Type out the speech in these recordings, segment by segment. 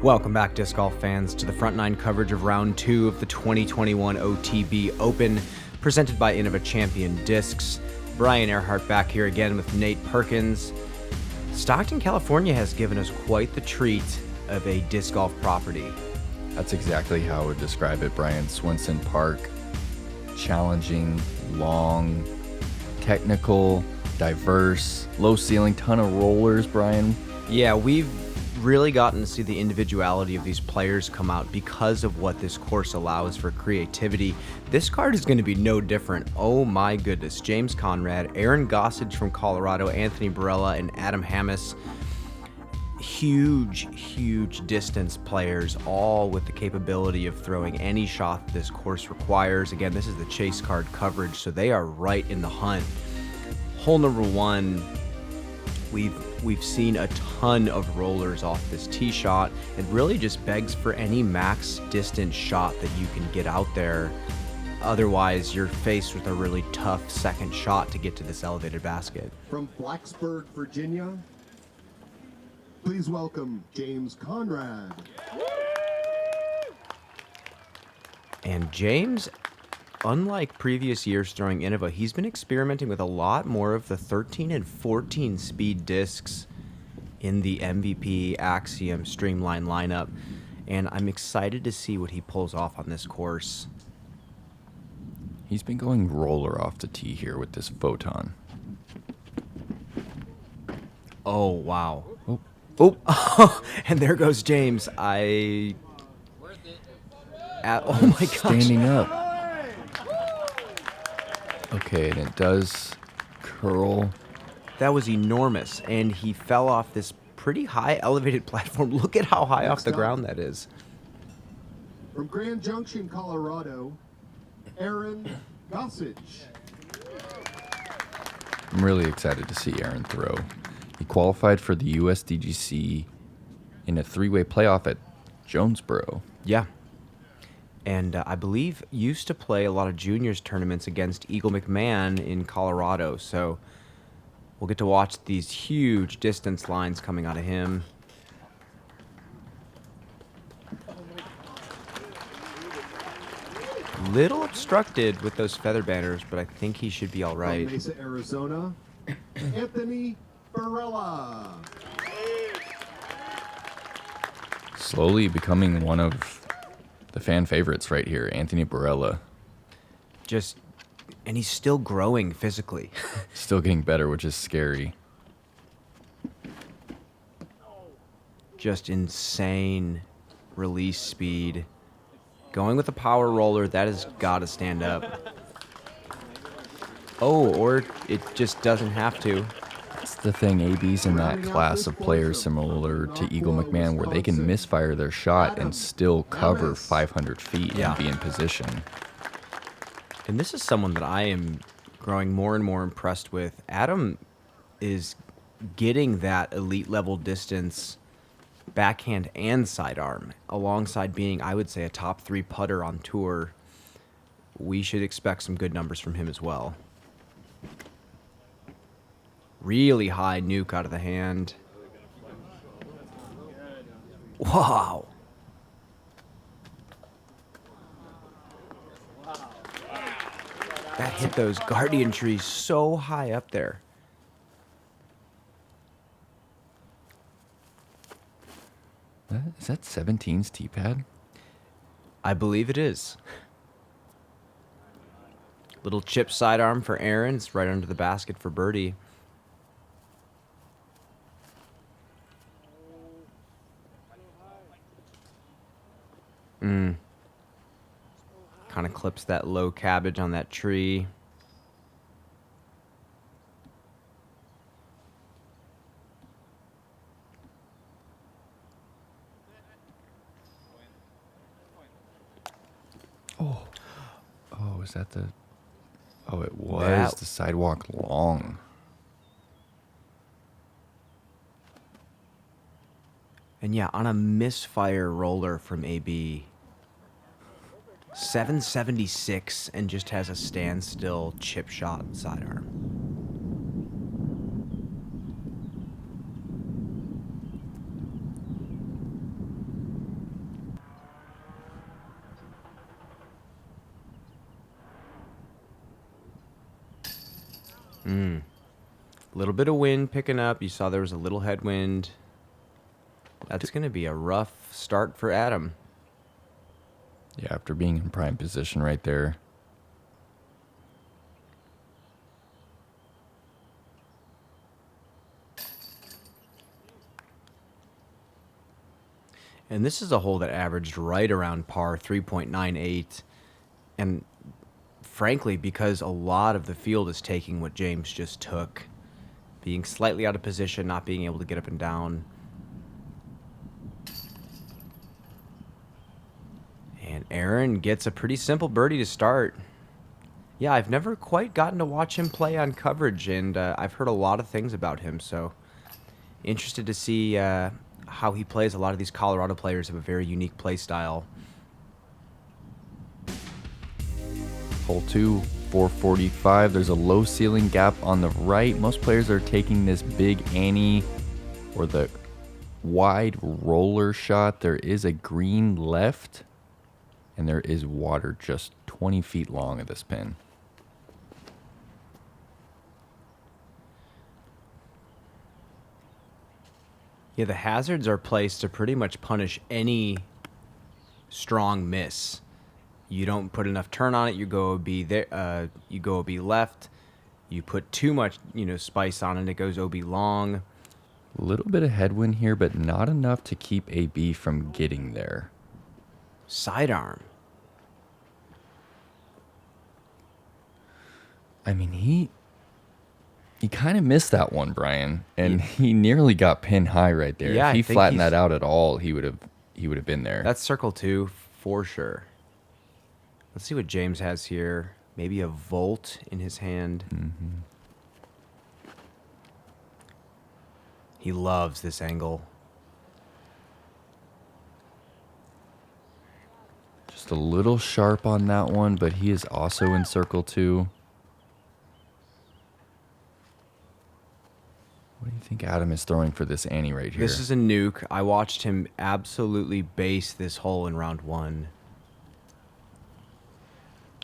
Welcome back, disc golf fans, to the front nine coverage of round 2 of the 2021 OTB Open, presented by Innova Champion Discs. Brian Earhart back here again with Nate Perkins. Stockton, California has given us quite the treat of a disc golf property. That's exactly how I would describe it, Brian. Swenson Park, challenging, long, technical, diverse, low ceiling, ton of rollers, Brian. Yeah, we've really gotten to see the individuality of these players come out because of what this course allows for creativity. This card is going to be no different. Oh my goodness. James Conrad, Aaron Gossage from Colorado, Anthony Barela, and Adam Hammis. Huge distance players, all with the capability of throwing any shot this course requires. Again, this is the chase card coverage, so they are right in the hunt. Hole number 1, we've seen a ton of rollers off this tee shot. It really just begs for any max distance shot that you can get out there. Otherwise, you're faced with a really tough second shot to get to this elevated basket. From Blacksburg, Virginia, please welcome James Conrad. And James, unlike previous years throwing Innova, he's been experimenting with a lot more of the 13 and 14 speed discs in the MVP Axiom Streamline lineup. And I'm excited to see what he pulls off on this course. He's been going roller off the tee here with this Photon. Oh, wow. Oh, and there goes James. Oh my gosh. standing up. Okay, and it does curl. That was enormous, and he fell off this pretty high elevated platform. Look at how high off the ground that is. From Grand Junction, Colorado, Aaron Gossage. I'm really excited to see Aaron throw. He qualified for the US DGC in a 3-way playoff at Jonesboro. Yeah. And I believe used to play a lot of juniors tournaments against Eagle McMahon in Colorado. So we'll get to watch these huge distance lines coming out of him. Little obstructed with those feather banners, but I think he should be all right. From Mesa, Arizona, Anthony Barela. Slowly becoming one of the fan favorites right here, Anthony Barela. And he's still growing physically. Still getting better, which is scary. Just insane release speed. Going with a power roller, that has got to stand up. Oh, or it just doesn't have to. That's the thing, AB's in that class of players similar to Eagle McMahon where they can misfire their shot and still cover 500 feet and be in position. And this is someone that I am growing more and more impressed with. Adam is getting that elite level distance backhand and sidearm alongside being, I would say, a top 3 putter on tour. We should expect some good numbers from him as well. Really high nuke out of the hand. Wow. That hit those guardian trees so high up there. Is that 17's tee pad? I believe it is. Little chip sidearm for Aaron. It's right under the basket for birdie. Kind of clips that low cabbage on that tree. Oh, is that the... Oh, it was the sidewalk long. And yeah, on a misfire roller from AB. 776 and just has a standstill chip shot sidearm. A little bit of wind picking up. You saw there was a little headwind. That's going to be a rough start for Adam. Yeah, after being in prime position right there. And this is a hole that averaged right around par, 3.98. And frankly, because a lot of the field is taking what James just took, being slightly out of position, not being able to get up and down. And Aaron gets a pretty simple birdie to start. Yeah, I've never quite gotten to watch him play on coverage, and I've heard a lot of things about him, so interested to see how he plays. A lot of these Colorado players have a very unique play style. Hole 2, 445. There's a low ceiling gap on the right. Most players are taking this big Annie or the wide roller shot. There is a green left, and there is water just 20 feet long of this pin. Yeah, the hazards are placed to pretty much punish any strong miss. You don't put enough turn on it, you go OB there, you go OB left. You put too much, spice on it, it goes OB long. A little bit of headwind here, but not enough to keep AB from getting there. Sidearm. I mean, he kind of missed that one, Brian, and he nearly got pin high right there. Yeah, if he I think flattened he's- that out at all, he would have been there. That's circle 2 for sure. Let's see what James has here. Maybe a volt in his hand. He loves this angle. Just a little sharp on that one, but he is also in circle 2. What do you think Adam is throwing for this Annie right here? This is a nuke. I watched him absolutely base this hole in round 1.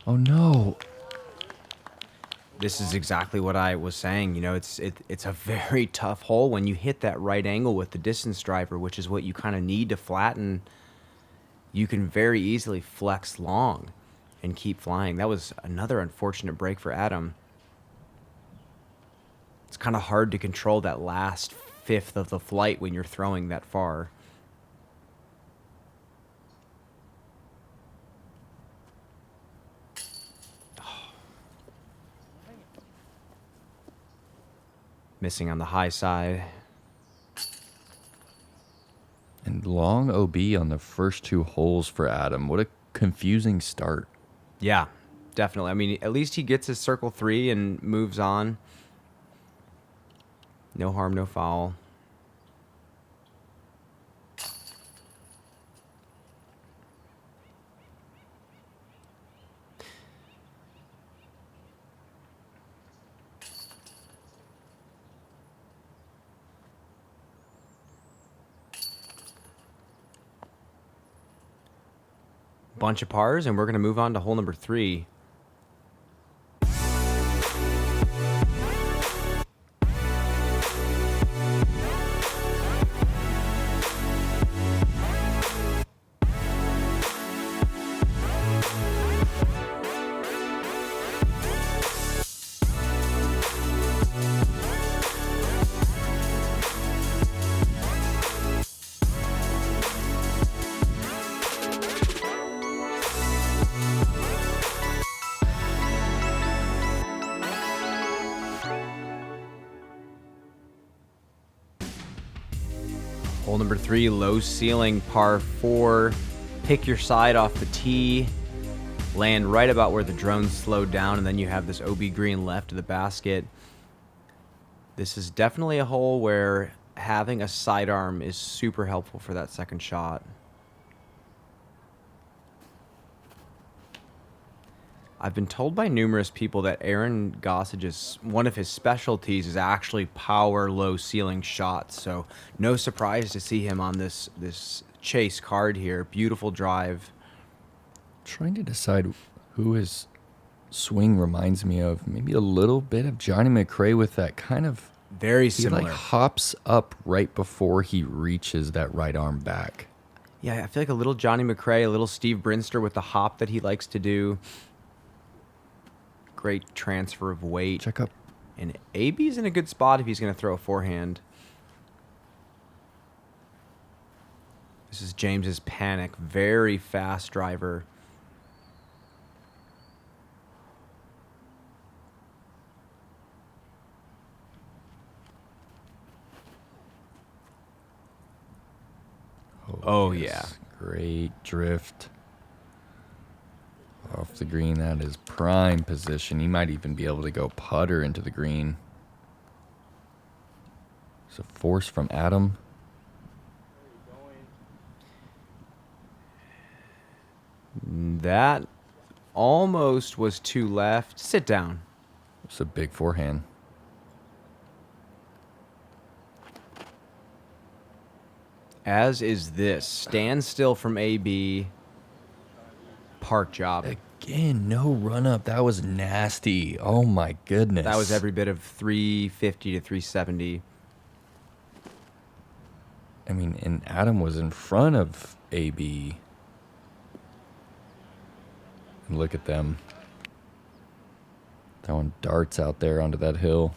Oh no. This is exactly what I was saying. It's a very tough hole when you hit that right angle with the distance driver, which is what you kind of need to flatten. You can very easily flex long and keep flying. That was another unfortunate break for Adam. It's kind of hard to control that last fifth of the flight when you're throwing that far. Missing on the high side. And long OB on the first 2 holes for Adam. What a confusing start. Yeah, definitely. I mean, at least he gets his circle 3 and moves on. No harm, no foul. Bunch of pars, and we're going to move on to hole number 3. Hole number 3, low ceiling, par 4. Pick your side off the tee. Land right about where the drone slowed down, and then you have this OB green left of the basket. This is definitely a hole where having a sidearm is super helpful for that second shot. I've been told by numerous people that Aaron Gossage's one of his specialties is actually power low ceiling shots. So no surprise to see him on this chase card here. Beautiful drive. Trying to decide who is swing reminds me of maybe a little bit of Johnny McRae with that kind of... Very He similar. like hops up right before he reaches that right arm back. Yeah, I feel like a little Johnny McRae, a little Steve Brinster with the hop that he likes to do. Great transfer of weight. Check up. And AB's in a good spot if he's going to throw a forehand. This is James's Panic. Very fast driver. Oh, yeah. Great drift. Off the green, that is prime position. He might even be able to go putter into the green. It's a force from Adam. That almost was too left. Sit down. It's a big forehand. As is this. Standstill from AB. Park job. Again, no run up. That was nasty. Oh my goodness. That was every bit of 350 to 370. I mean, and Adam was in front of AB. And look at them. That one darts out there onto that hill.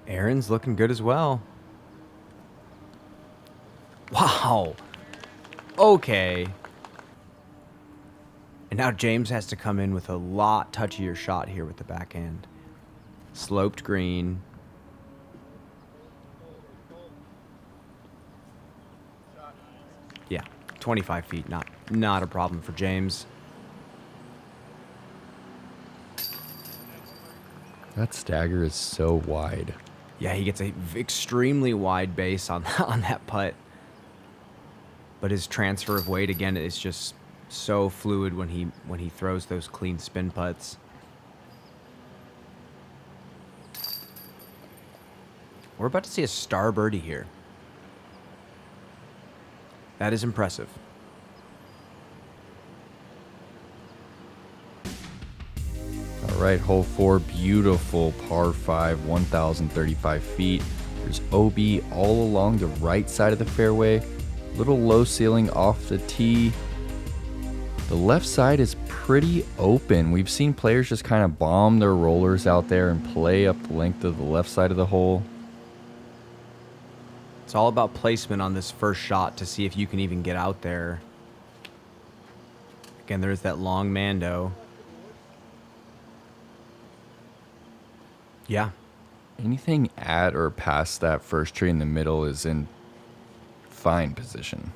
Aaron's looking good as well. Wow. Okay. And now James has to come in with a lot touchier shot here with the backhand. Sloped green. Yeah, 25 feet, not a problem for James. That stagger is so wide. Yeah, he gets a extremely wide base on that putt. But his transfer of weight again is just so fluid when he throws those clean spin putts. We're about to see a star birdie here. That is impressive. All right, hole 4, beautiful par 5, 1,035 feet. There's OB all along the right side of the fairway. Little low ceiling off the tee. The left side is pretty open. We've seen players just kind of bomb their rollers out there and play up the length of the left side of the hole. It's all about placement on this first shot to see if you can even get out there. Again, there's that long Mando. Yeah. Anything at or past that first tree in the middle is in fine position.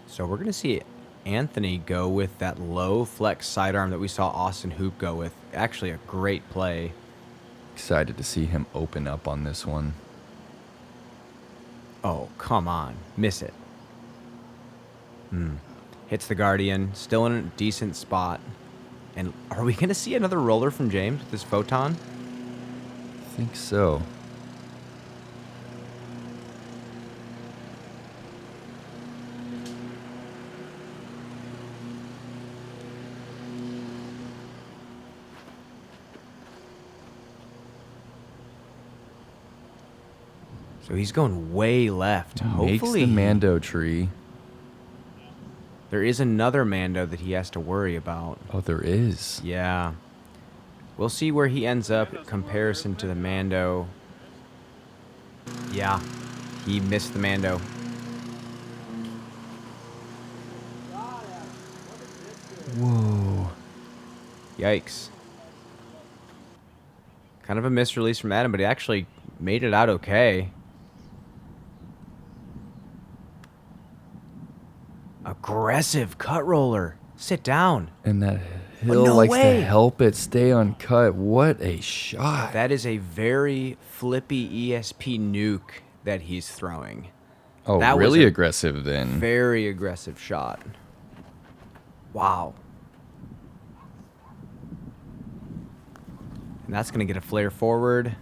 So we're going to see Anthony go with that low flex sidearm that we saw Austin Hoop go with. Actually a great play. Excited to see him open up on this one. Oh, come on. Miss it. Hits the Guardian. Still in a decent spot. And are we going to see another roller from James with this Photon? I think so. So he's going way left. Makes Hopefully the Mando tree. there is another Mando that he has to worry about. Oh, there is. Yeah. We'll see where he ends up in comparison to the Mando. Yeah. He missed the Mando. Whoa. Yikes. Kind of a misrelease from Adam, but he actually made it out okay. Aggressive cut roller. Sit down. And that hill no likes way. to help it stay uncut. What a shot. That is a very flippy ESP nuke that he's throwing. Oh, that was really a aggressive then. Very aggressive shot. Wow. And that's going to get a flare forward.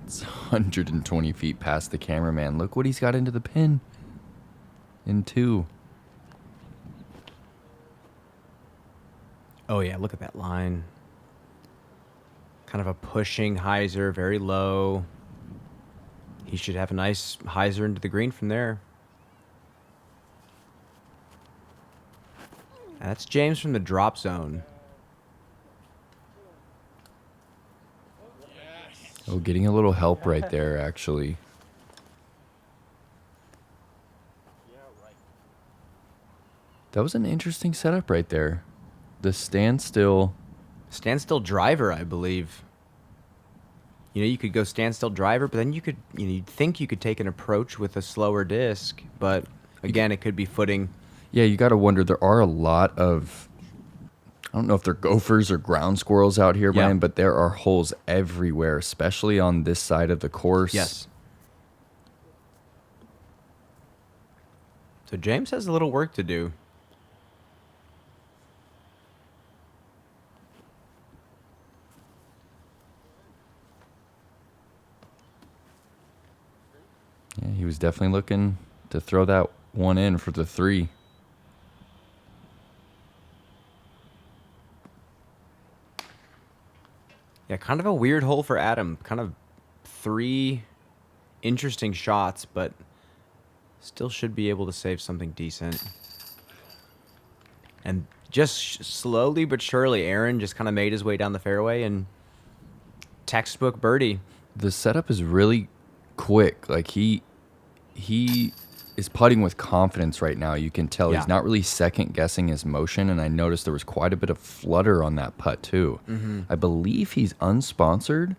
It's 120 feet past the cameraman. Look what he's got into the pin. In 2. Oh, yeah, look at that line. Kind of a pushing hyzer, very low. He should have a nice hyzer into the green from there. That's James from the drop zone. Oh, getting a little help right there, actually. That was an interesting setup right there. The standstill. Standstill driver, I believe. You know, you could go standstill driver, but then you could, you know, you'd think you could take an approach with a slower disc, but again, it could be footing. Yeah, you got to wonder. There are a lot of, I don't know if they're gophers or ground squirrels out here, Brian, but there are holes everywhere, especially on this side of the course. Yes. So James has a little work to do. Yeah, he was definitely looking to throw that one in for the 3. Yeah, kind of a weird hole for Adam. Kind of 3 interesting shots, but still should be able to save something decent. And just slowly but surely, Aaron just kind of made his way down the fairway and textbook birdie. The setup is really quick. Like he is putting with confidence right now. You can tell he's not really second guessing his motion, and I noticed there was quite a bit of flutter on that putt too. I believe he's unsponsored.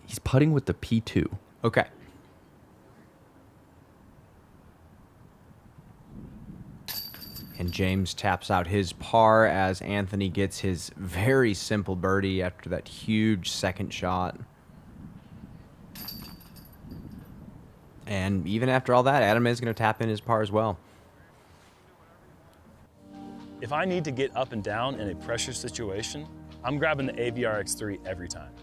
He's putting with the P2. Okay. And James taps out his par as Anthony gets his very simple birdie after that huge second shot. And even after all that, Adam is going to tap in his par as well. If I need to get up and down in a pressure situation, I'm grabbing the AVR X3 every time.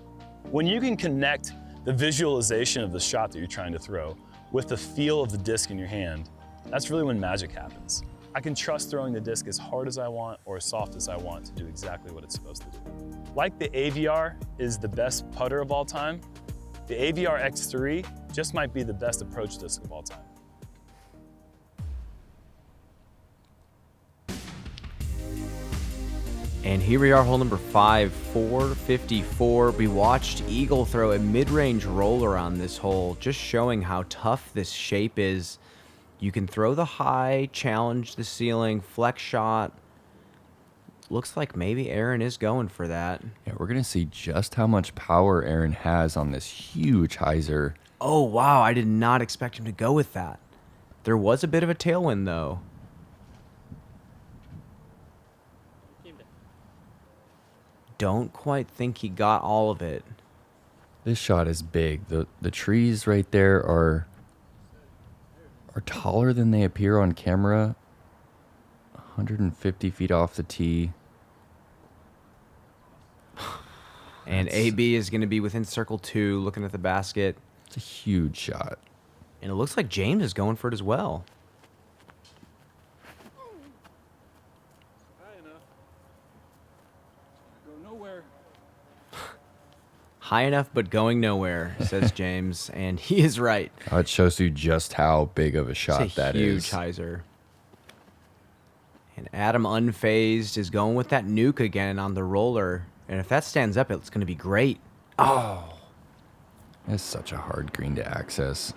When you can connect the visualization of the shot that you're trying to throw with the feel of the disc in your hand, that's really when magic happens. I can trust throwing the disc as hard as I want or as soft as I want to do exactly what it's supposed to do. Like the AVR is the best putter of all time, the AVR X3 just might be the best approach disc of all time. And here we are, hole number 5, 454. We watched Eagle throw a mid-range roller on this hole, just showing how tough this shape is. You can throw the high, challenge the ceiling, flex shot. Looks like maybe Aaron is going for that. Yeah, we're going to see just how much power Aaron has on this huge hyzer. Oh, wow, I did not expect him to go with that. There was a bit of a tailwind, though. Don't quite think he got all of it. This shot is big. The trees right there are taller than they appear on camera. 150 feet off the tee. And AB is going to be within circle 2, looking at the basket. It's a huge shot. And it looks like James is going for it as well. High enough. Go nowhere. High enough, but going nowhere, says James. And he is right. It shows you just how big of a shot It's a that huge is. hyzer. And Adam, unfazed, is going with that nuke again on the roller. And if that stands up, it's going to be great. Oh. It's such a hard green to access.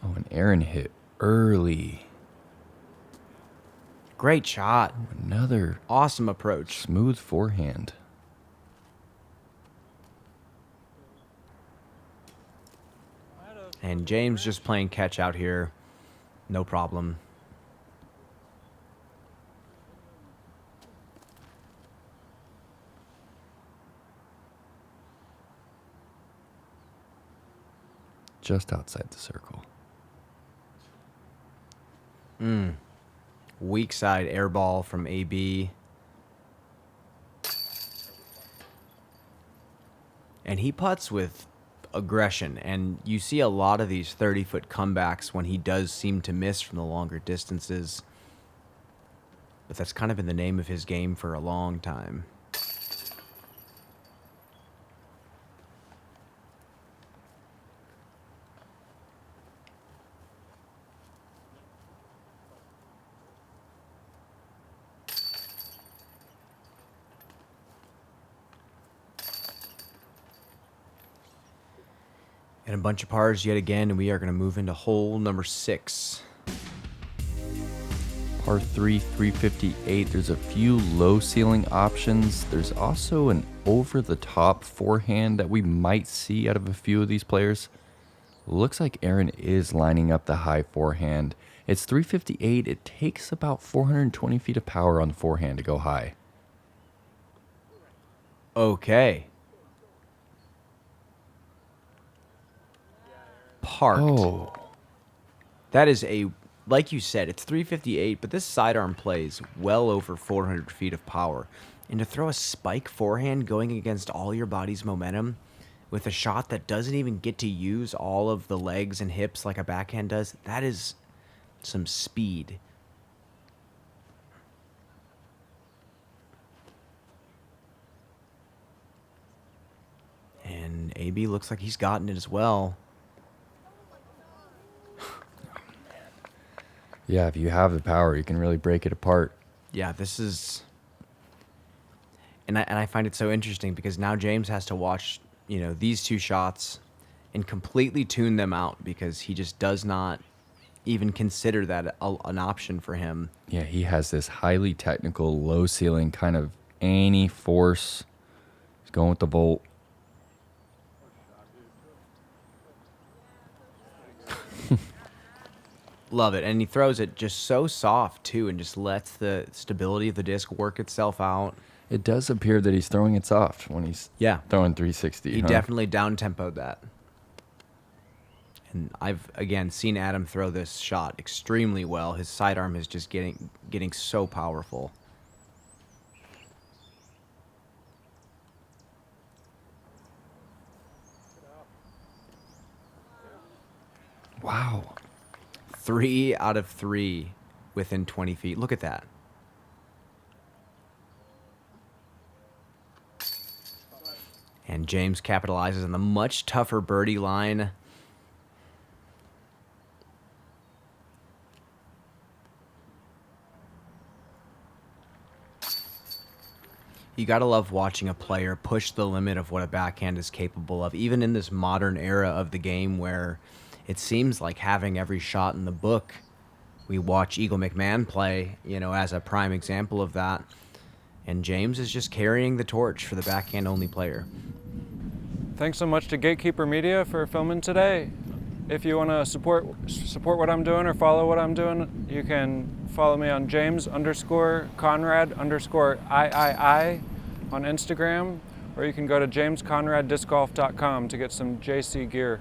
Oh, and Aaron hit early. Great shot. Another Awesome approach. smooth forehand. And James just playing catch out here. No problem. Just outside the circle. Weak side air ball from AB. And he putts with aggression, and you see a lot of these 30-foot comebacks when he does seem to miss from the longer distances. but that's kind of been the name of his game for a long time. And a bunch of pars yet again, and we are going to move into hole number 6. Par 3, 358. There's a few low ceiling options. There's also an over-the-top forehand that we might see out of a few of these players. Looks like Aaron is lining up the high forehand. It's 358. It takes about 420 feet of power on the forehand to go high. Okay. Parked. Oh, That is a, like you said, it's 358, but this sidearm plays well over 400 feet of power. And to throw a spike forehand going against all your body's momentum with a shot that doesn't even get to use all of the legs and hips like a backhand does, that is some speed. And AB looks like he's gotten it as well. yeah, if you have the power, you can really break it apart. Yeah, this is... And I find it so interesting because now James has to watch, these two shots and completely tune them out because he just does not even consider that an option for him. Yeah, he has this highly technical, low ceiling kind of any force. He's going with the volt. Love it. And he throws it just so soft, too, and just lets the stability of the disc work itself out. It does appear that he's throwing it soft when he's throwing 360. He definitely down-tempoed that. And I've, again, seen Adam throw this shot extremely well. His sidearm is just getting so powerful. Wow. 3 out of 3 within 20 feet. Look at that. And James capitalizes on the much tougher birdie line. You gotta love watching a player push the limit of what a backhand is capable of, even in this modern era of the game where it seems like having every shot in the book. We watch Eagle McMahon play, as a prime example of that. And James is just carrying the torch for the backhand-only player. Thanks so much to Gatekeeper Media for filming today. If you want to support what I'm doing or follow what I'm doing, you can follow me on James_Conrad_III on Instagram, or you can go to jamesconraddiscgolf.com to get some JC gear.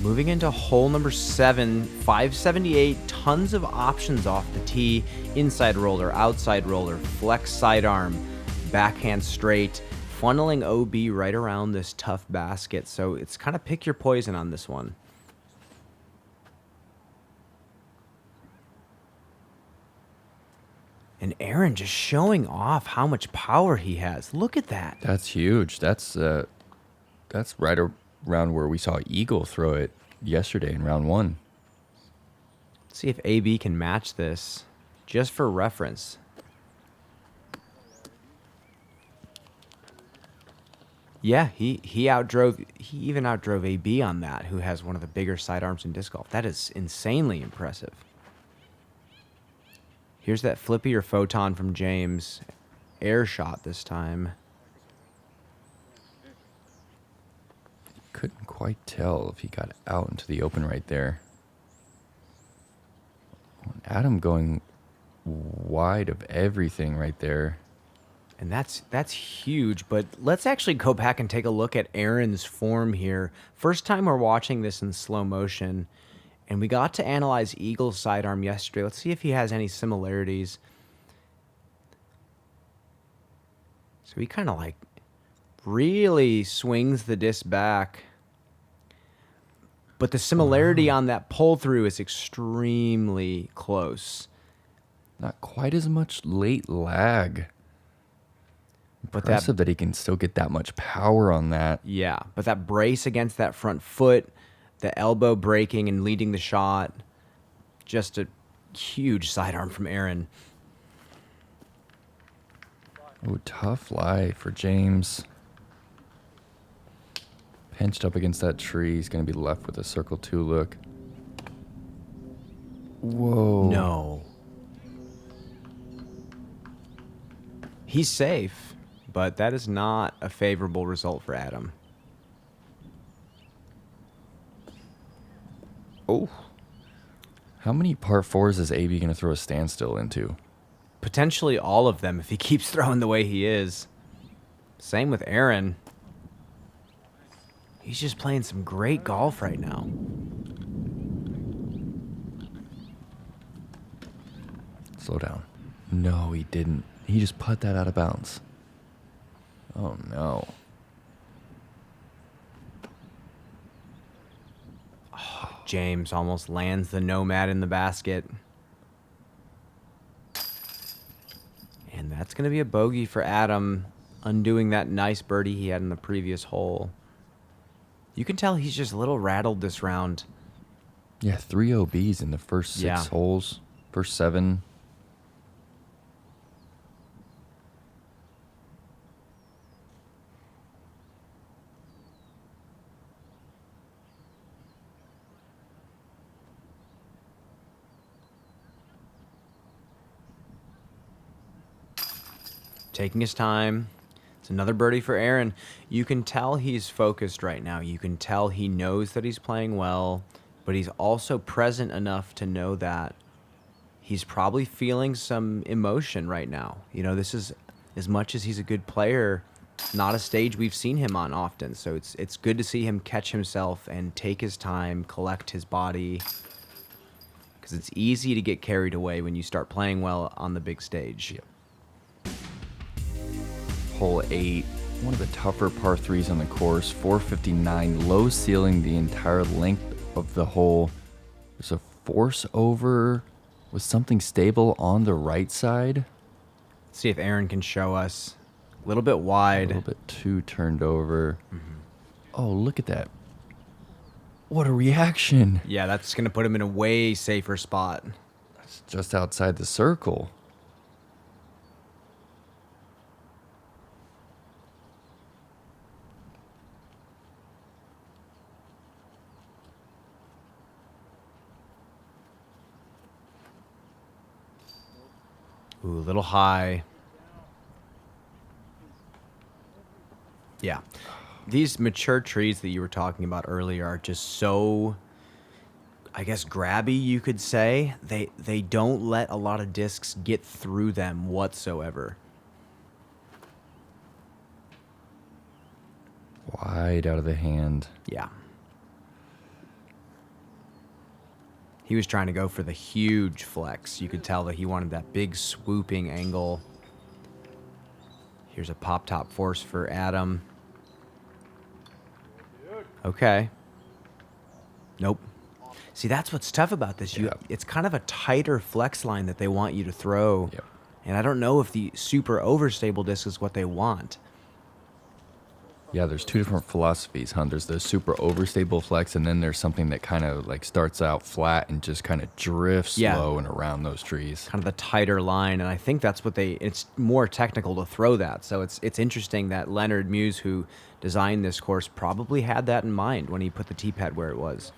Moving into hole number 7, 578, tons of options off the tee. Inside roller, outside roller, flex sidearm, backhand straight, funneling OB right around this tough basket. So it's kind of pick your poison on this one. And Aaron just showing off how much power he has. Look at that. That's huge. That's right around where we saw Eagle throw it yesterday in round 1. Let's see if AB can match this, just for reference. Yeah, he even outdrove AB on that, who has one of the bigger sidearms in disc golf. That is insanely impressive. Here's that flippy or photon from James. Air shot this time. Couldn't quite tell if he got out into the open right there. Adam going wide of everything right there. And that's huge, but let's actually go back and take a look at Aaron's form here. First time we're watching this in slow motion, and we got to analyze Eagle's sidearm yesterday. Let's see if he has any similarities. So he kind of really swings the disc back. But the similarity on that pull through is extremely close. Not quite as much late lag. But Impressive that he can still get that much power on that. Yeah, but that brace against that front foot, the elbow breaking and leading the shot, just a huge sidearm from Aaron. Oh, tough lie for James. Pinched up against that tree. He's going to be left with a circle 2 look. Whoa. No. He's safe, but that is not a favorable result for Adam. Oh. How many par 4s is AB going to throw a standstill into? Potentially all of them if he keeps throwing the way he is. Same with Aaron. He's just playing some great golf right now. Slow down. No, he didn't. He just put that out of bounds. Oh, no. James almost lands the Nomad in the basket. And that's going to be a bogey for Adam, undoing that nice birdie he had in the previous hole. You can tell he's just a little rattled this round. Yeah, 3 OBs in the first 6 holes. First 7. Taking his time. It's another birdie for Aaron. You can tell he's focused right now. You can tell he knows that he's playing well, but he's also present enough to know that he's probably feeling some emotion right now. You know, this is, as much as he's a good player, not a stage we've seen him on often. So it's good to see him catch himself and take his time, collect his body, because it's easy to get carried away when you start playing well on the big stage. Yep. Hole 8, one of the tougher par 3s on the course, 459, low ceiling the entire length of the hole. There's a force over with something stable on the right side. Let's see if Aaron can show us. A little bit A wide. little bit too turned over. Oh, look at that. What a reaction. Yeah, that's going to put him in a way safer spot. It's just outside the circle. Ooh, a little high. Yeah. These mature trees that you were talking about earlier are just so, I guess, grabby, you could say. They don't let a lot of discs get through them whatsoever. Wide out of the hand. Yeah. He was trying to go for the huge flex. You could tell that he wanted that big swooping angle. Here's a pop top force for Adam. Okay. Nope. See, that's what's tough about this. Yeah. It's kind of a tighter flex line that they want you to throw. Yep. And I don't know if the super overstable disc is what they want. Yeah, there's 2 different philosophies, huh? There's the super overstable flex, and then there's something that kind of like starts out flat and just kind of drifts low and around those trees. Kind of the tighter line, and I think that's what it's more technical to throw that. So it's interesting that Leonard Muse, who designed this course, probably had that in mind when he put the tee pad where it was.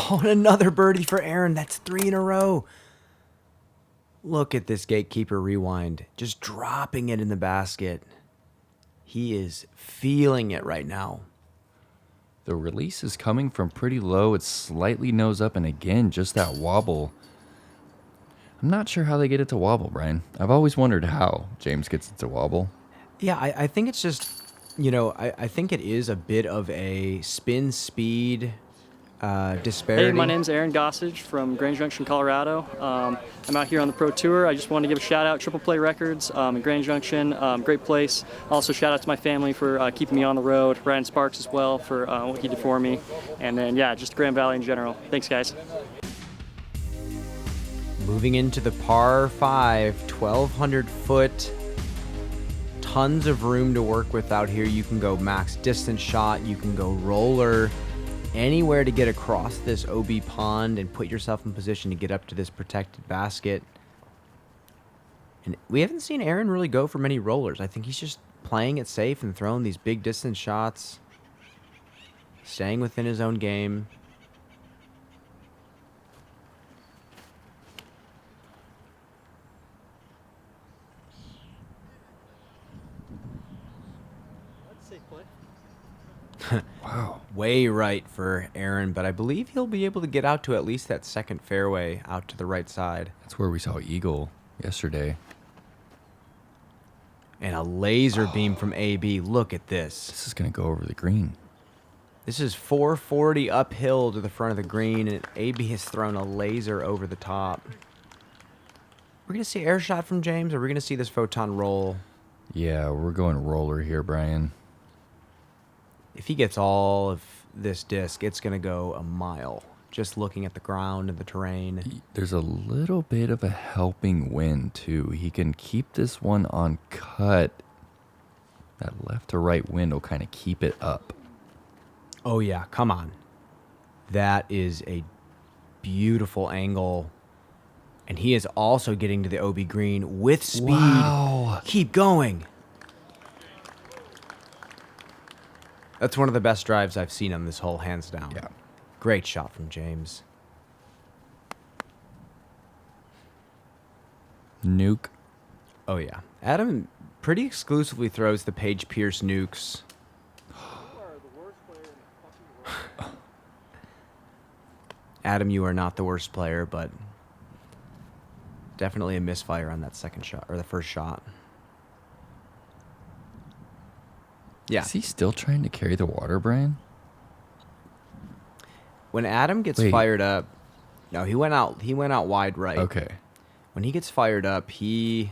Oh, and another birdie for Aaron. That's 3 in a row. Look at this Gatekeeper rewind. Just dropping it in the basket. He is feeling it right now. The release is coming from pretty low. It's slightly nose up, and again, just that wobble. I'm not sure how they get it to wobble, Brian. I've always wondered how James gets it to wobble. Yeah, I think it's just You know, I think it is a bit of a spin speed disparity. Hey, my name's Aaron Gossage from Grand Junction, Colorado. I'm out here on the Pro Tour. I just wanted to give a shout out, Triple Play Records in Grand Junction, great place. Also shout out to my family for keeping me on the road, Ryan Sparks as well for what he did for me, and then yeah, just Grand Valley in general. Thanks guys. Moving into the par 5, 1,200 foot. Tons of room to work with out here. You can go max distance shot, you can go roller, anywhere to get across this OB pond and put yourself in position to get up to this protected basket. And we haven't seen Aaron really go for many rollers. I think he's just playing it safe and throwing these big distance shots, staying within his own game. Wow. Way right for Aaron, but I believe he'll be able to get out to at least that second fairway out to the right side. That's where we saw Eagle yesterday. And a laser beam from AB. Look at this. This is going to go over the green. This is 440 uphill to the front of the green, and AB has thrown a laser over the top. We're going to see air shot from James, or we're going to see this photon roll? Yeah, we're going roller here, Brian. If he gets all of this disc, it's going to go a mile, just looking at the ground and the terrain. There's a little bit of a helping wind, too. He can keep this one on cut. That left to right wind will kind of keep it up. Oh, yeah, come on. That is a beautiful angle. And he is also getting to the OB green with speed. Wow. Keep going. That's one of the best drives I've seen on this hole, hands down. Yeah. Great shot from James. Nuke. Oh, yeah. Adam pretty exclusively throws the Paige Pierce nukes. Adam, you are not the worst player, but definitely a misfire on that second shot, or the first shot. Yeah. Is he still trying to carry the water, Brian? When Adam gets fired up, no, he went out wide right. Okay. When he gets fired up, he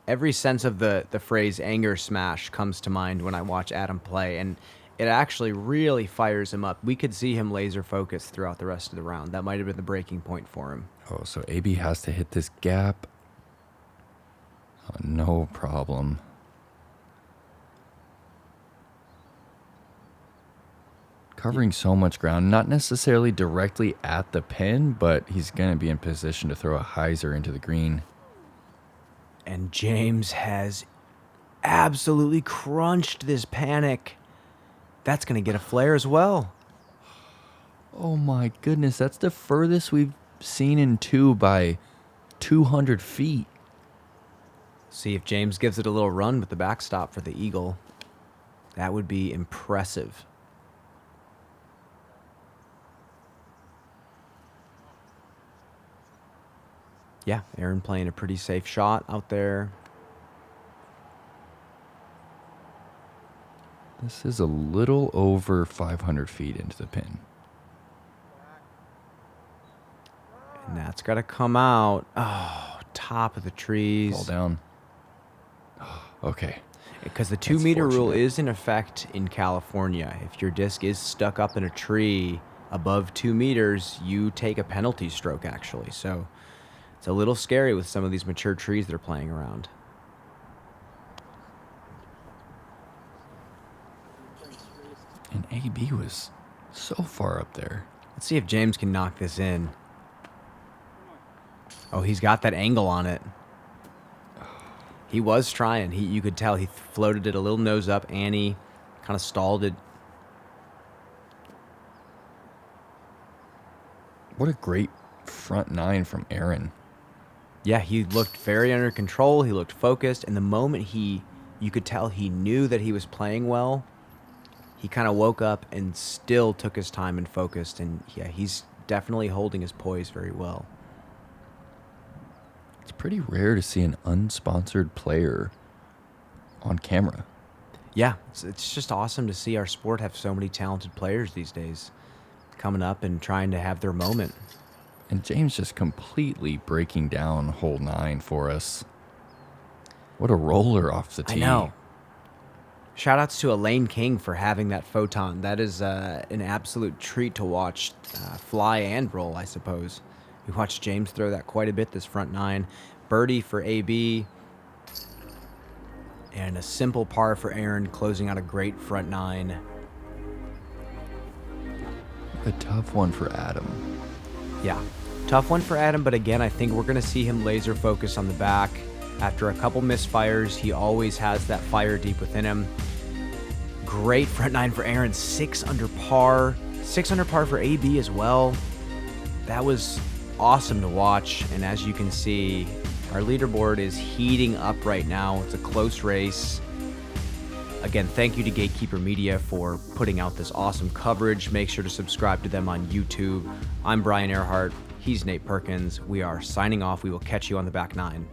every sense of the phrase anger smash comes to mind when I watch Adam play, and it actually really fires him up. We could see him laser focused throughout the rest of the round. That might have been the breaking point for him. Oh, so AB has to hit this gap. Oh, no problem. Covering so much ground, not necessarily directly at the pin, but he's going to be in position to throw a hyzer into the green. And James has absolutely crunched this panic. That's going to get a flare as well. Oh my goodness, that's the furthest we've seen in two by 200 feet. See if James gives it a little run with the backstop for the eagle. That would be impressive. Yeah, Aaron playing a pretty safe shot out there. This is a little over 500 feet into the pin. And that's got to come out. Oh, top of the trees. Fall down. Okay. Because the That's 2 meter rule fortunate. is in effect in California. If your disc is stuck up in a tree above 2 meters, you take a penalty stroke, actually. So it's a little scary with some of these mature trees that are playing around. And AB was so far up there. Let's see if James can knock this in. Oh, he's got that angle on it. He was trying. You could tell he floated it a little nose up. Annie kind of stalled it. What a great front nine from Aaron. Yeah, he looked very under control. He looked focused. And the moment you could tell he knew that he was playing well, he kind of woke up and still took his time and focused. And yeah, he's definitely holding his poise very well. It's pretty rare to see an unsponsored player on camera. Yeah, it's just awesome to see our sport have so many talented players these days coming up and trying to have their moment. And James just completely breaking down hole 9 for us. What a roller off the tee. I know. Shout outs to Elaine King for having that photon. That is an absolute treat to watch fly and roll, I suppose. We watched James throw that quite a bit this front 9. Birdie for AB. And a simple par for Aaron, closing out a great front 9. A tough one for Adam. Yeah, tough one for Adam, but again, I think we're going to see him laser focus on the back. After a couple misfires, he always has that fire deep within him. Great front 9 for Aaron, 6 under par. 6 under par for AB as well. That was awesome to watch, and as you can see, our leaderboard is heating up right now. It's a close race. Again, thank you to Gatekeeper Media for putting out this awesome coverage. Make sure to subscribe to them on YouTube. I'm Brian Earhart. He's Nate Perkins. We are signing off. We will catch you on the back 9.